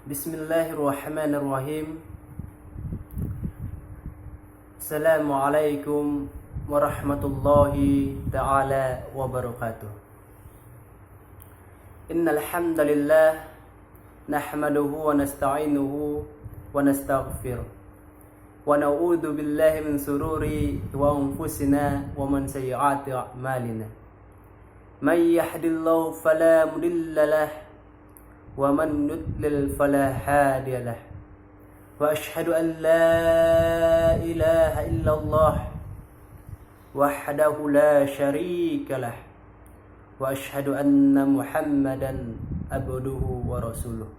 Bismillahirrahmanirrahim. Assalamualaikum warahmatullahi ta'ala wabarakatuh. Innal hamdalillah nahmaduhu wa nasta'inuhu wa nastaghfiruh wa na'udzu billahi min sururi wa anfusina wa min sayyiati a'malina. May yahdihillahu fala mudilla lahu wa man yudlil fala hadiya lahu. Wa asyhadu an la ilaha illallah wahdahu la syarika lah. Wa asyhadu anna Muhammadan abduhu wa rasuluh.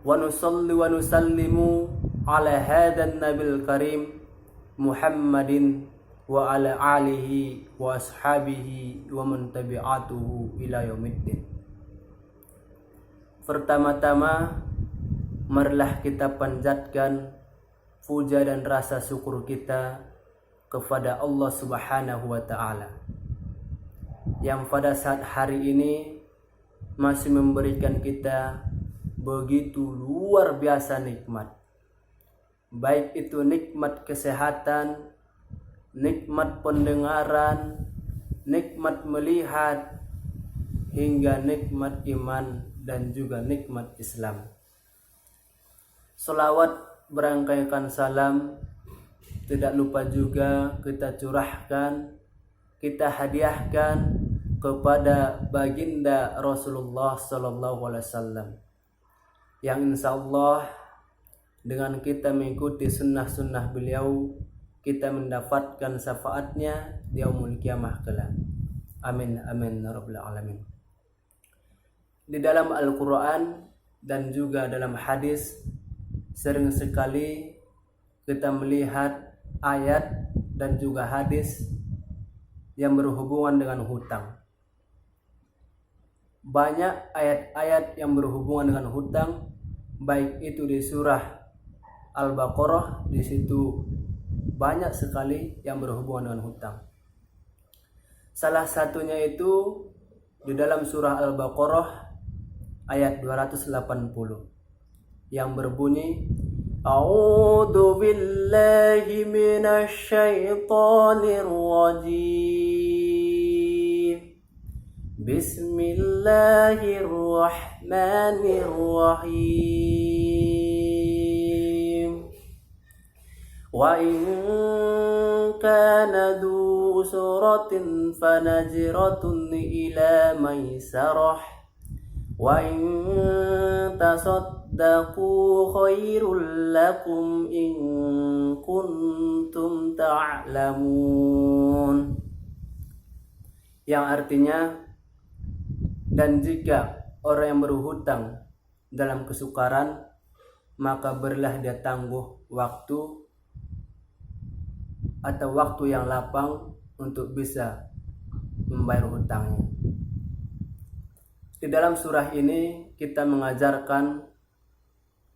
Wa nusalli wa nusallimu ala hadan nabil karim Muhammadin wa ala alihi wa ashabihi wa man tabi'atuhu ila yaumiddin. Pertama-tama, marilah kita panjatkan puja dan rasa syukur kita kepada Allah Subhanahu wa Ta'ala, yang pada saat hari ini masih memberikan kita begitu luar biasa nikmat, baik itu nikmat kesehatan, nikmat pendengaran, nikmat melihat, hingga nikmat iman dan juga nikmat Islam. Selawat berangkaikan salam tidak lupa juga kita curahkan, kita hadiahkan kepada baginda Rasulullah sallallahu alaihi wasallam, yang insyaallah dengan kita mengikuti sunnah-sunnah beliau, kita mendapatkan syafaatnya di yaumul kiamah kelak. Amin amin ya rabbal alamin. Di dalam Al-Quran dan juga dalam hadis sering sekali kita melihat ayat dan juga hadis yang berhubungan dengan hutang. Banyak ayat-ayat yang berhubungan dengan hutang, baik itu di surah Al-Baqarah, di situ banyak sekali yang berhubungan dengan hutang. Salah satunya itu di dalam surah Al-Baqarah ayat 280 yang berbunyi, A'udzu billahi minasy syaithanir rajim. Bismillahirrahmanirrahim. Wa in kana du suratin fanajratun ila maisarah. Wa in tasaddaqu khairul lakum in kuntum ta'lamun. Yang artinya, dan jika orang yang berhutang dalam kesukaran, maka berilah dia tangguh waktu atau waktu yang lapang untuk bisa membayar hutangnya. Di dalam surah ini kita mengajarkan,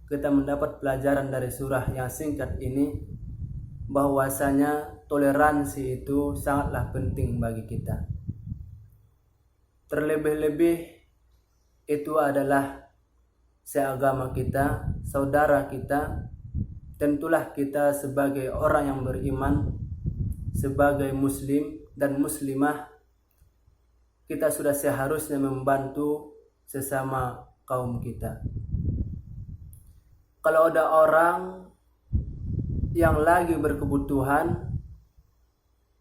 kita mendapat pelajaran dari surah yang singkat ini, bahwasanya toleransi itu sangatlah penting bagi kita. Terlebih-lebih itu adalah seagama kita, saudara kita. Tentulah kita sebagai orang yang beriman, sebagai muslim dan muslimah, kita sudah seharusnya membantu sesama kaum kita. Kalau ada orang yang lagi berkebutuhan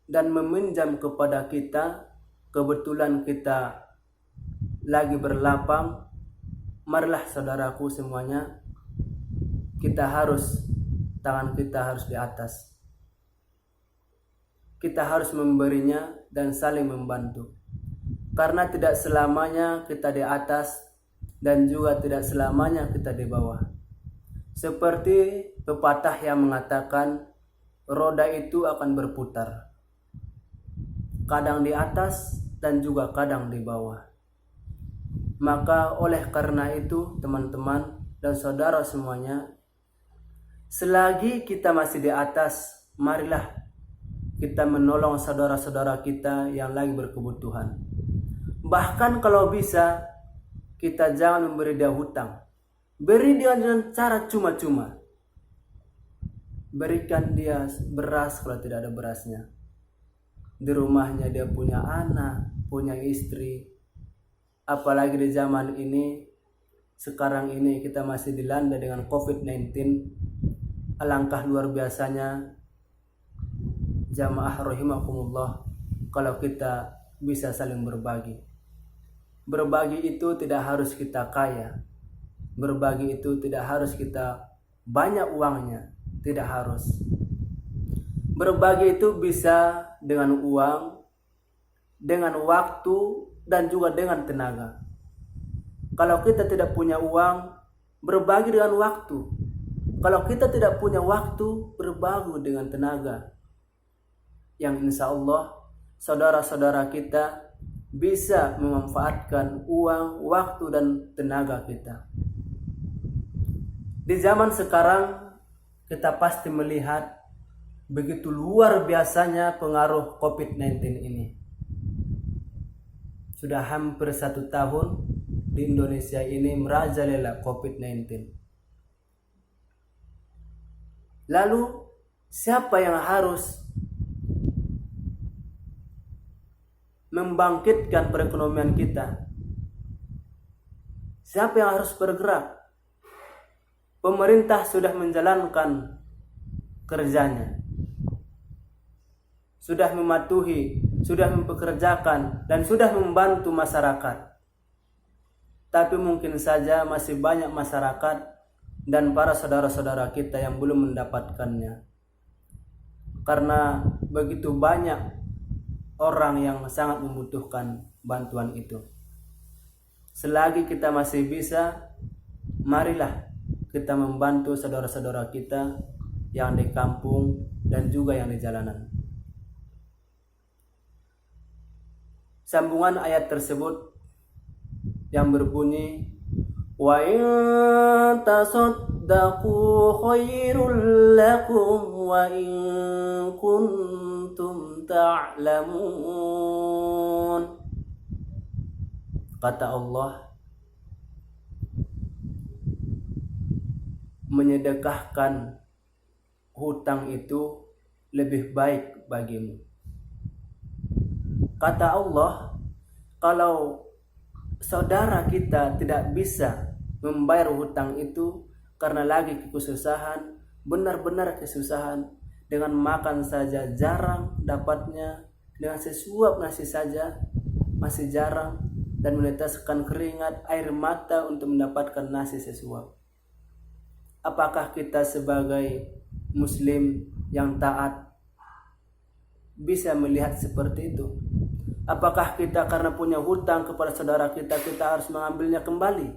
dan meminjam kepada kita, kebetulan kita lagi berlapang, marilah saudaraku semuanya, tangan kita harus di atas. Kita harus memberinya dan saling membantu. Karena tidak selamanya kita di atas dan juga tidak selamanya kita di bawah. Seperti pepatah yang mengatakan, roda itu akan berputar, kadang di atas dan juga kadang di bawah. Maka oleh karena itu teman-teman dan saudara semuanya, selagi kita masih di atas, marilah kita menolong saudara-saudara kita yang lagi berkebutuhan. Bahkan kalau bisa, kita jangan memberi dia hutang. Beri dia dengan cara cuma-cuma. Berikan dia beras kalau tidak ada berasnya. Di rumahnya dia punya anak, punya istri. Apalagi di zaman ini, sekarang ini kita masih dilanda dengan COVID-19. Alangkah luar biasanya jamaah rahimakumullah kalau kita bisa saling berbagi. Berbagi itu tidak harus kita kaya. Berbagi itu tidak harus kita banyak uangnya, tidak harus. Berbagi itu bisa dengan uang, dengan waktu, dan juga dengan tenaga. Kalau kita tidak punya uang, berbagi dengan waktu. Kalau kita tidak punya waktu, berbagi dengan tenaga. Yang insya Allah saudara-saudara kita bisa memanfaatkan uang, waktu, dan tenaga kita. Di zaman sekarang kita pasti melihat begitu luar biasanya pengaruh COVID-19 ini. Sudah hampir 1 tahun di Indonesia ini merajalela COVID-19. Lalu siapa yang harus membangkitkan perekonomian kita? Siapa yang harus bergerak? Pemerintah sudah menjalankan kerjanya, sudah mematuhi, sudah mempekerjakan, dan sudah membantu masyarakat. Tapi mungkin saja masih banyak masyarakat dan para saudara-saudara kita yang belum mendapatkannya. Karena begitu banyak orang yang sangat membutuhkan bantuan itu. Selagi kita masih bisa, marilah kita membantu saudara-saudara kita yang di kampung dan juga yang di jalanan. Sambungan ayat tersebut yang berbunyi, wa in tasaddaqu khairul lakum wa in kuntum ta'lamun. Kata Allah, menyedekahkan hutang itu lebih baik bagimu. Kata Allah, kalau saudara kita tidak bisa membayar hutang itu karena lagi kesusahan, benar-benar kesusahan, dengan makan saja jarang dapatnya, dengan sesuap nasi saja masih jarang, dan meneteskan keringat air mata untuk mendapatkan nasi sesuap. Apakah kita sebagai muslim yang taat bisa melihat seperti itu? Apakah kita karena punya hutang kepada saudara kita, kita harus mengambilnya kembali?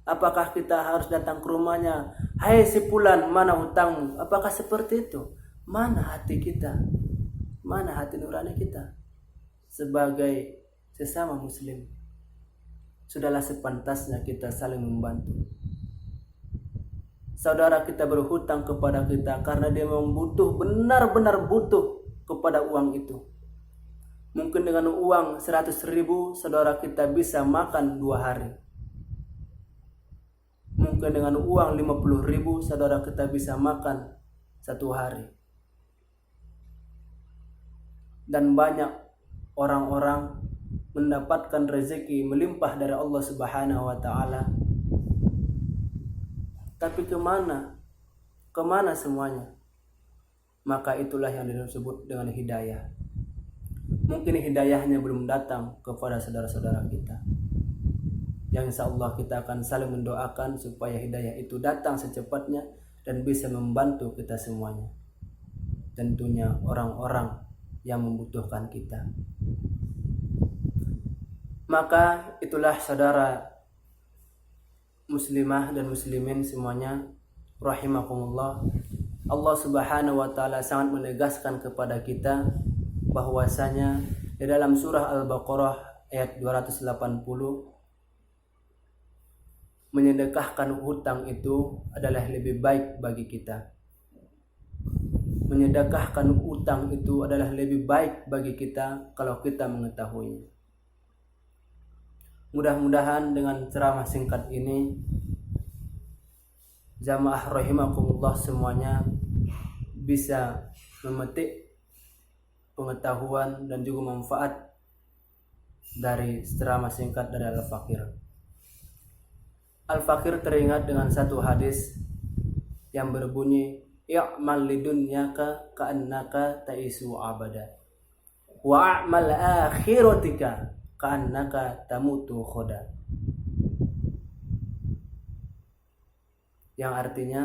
Apakah kita harus datang ke rumahnya, hai si fulan, mana hutangmu? Apakah seperti itu? Mana hati kita? Mana hati nurani kita? Sebagai sesama muslim, sudahlah sepantasnya kita saling membantu. Saudara kita berhutang kepada kita karena dia memang butuh, benar-benar butuh kepada uang itu. Mungkin dengan uang 100.000 saudara kita bisa makan 2 hari. Mungkin dengan uang 50.000 saudara kita bisa makan 1 hari. Dan banyak orang-orang mendapatkan rezeki melimpah dari Allah Subhanahu wa Ta'ala. Tapi kemana? Kemana semuanya? Maka itulah yang disebut dengan hidayah. Mungkin hidayahnya belum datang kepada saudara-saudara kita. Yang insya Allah kita akan saling mendoakan supaya hidayah itu datang secepatnya dan bisa membantu kita semuanya. Tentunya orang-orang yang membutuhkan kita. Maka itulah saudara muslimah dan muslimin semuanya rahimakumullah. Allah Subhanahu wa Ta'ala sangat menegaskan kepada kita bahwasanya di dalam surah Al-Baqarah ayat 280, menyedekahkan hutang itu adalah lebih baik bagi kita. Menyedekahkan hutang itu adalah lebih baik bagi kita kalau kita mengetahuinya. Mudah-mudahan dengan ceramah singkat ini jamaah rahimakumullah semuanya bisa memetik pengetahuan dan juga manfaat dari ceramah singkat dari Al-Fakir. Al-Fakir teringat dengan satu hadis yang berbunyi, i'mal lidunyaka ka'annaka ta'isu abada wa'amal akhiratika ka'annaka tamutu khoda. Yang artinya,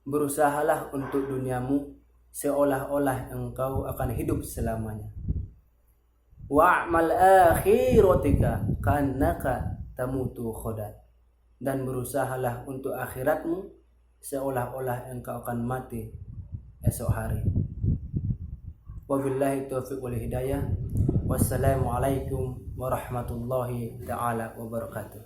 berusahalah untuk duniamu seolah-olah engkau akan hidup selamanya. Wa'amal akhiratika ka'annaka tamutu khoda. Dan berusahalah untuk akhiratmu seolah-olah engkau akan mati esok hari. Wabillahi taufiq wal hidayah. Wassalamualaikum warahmatullahi ta'ala wabarakatuh.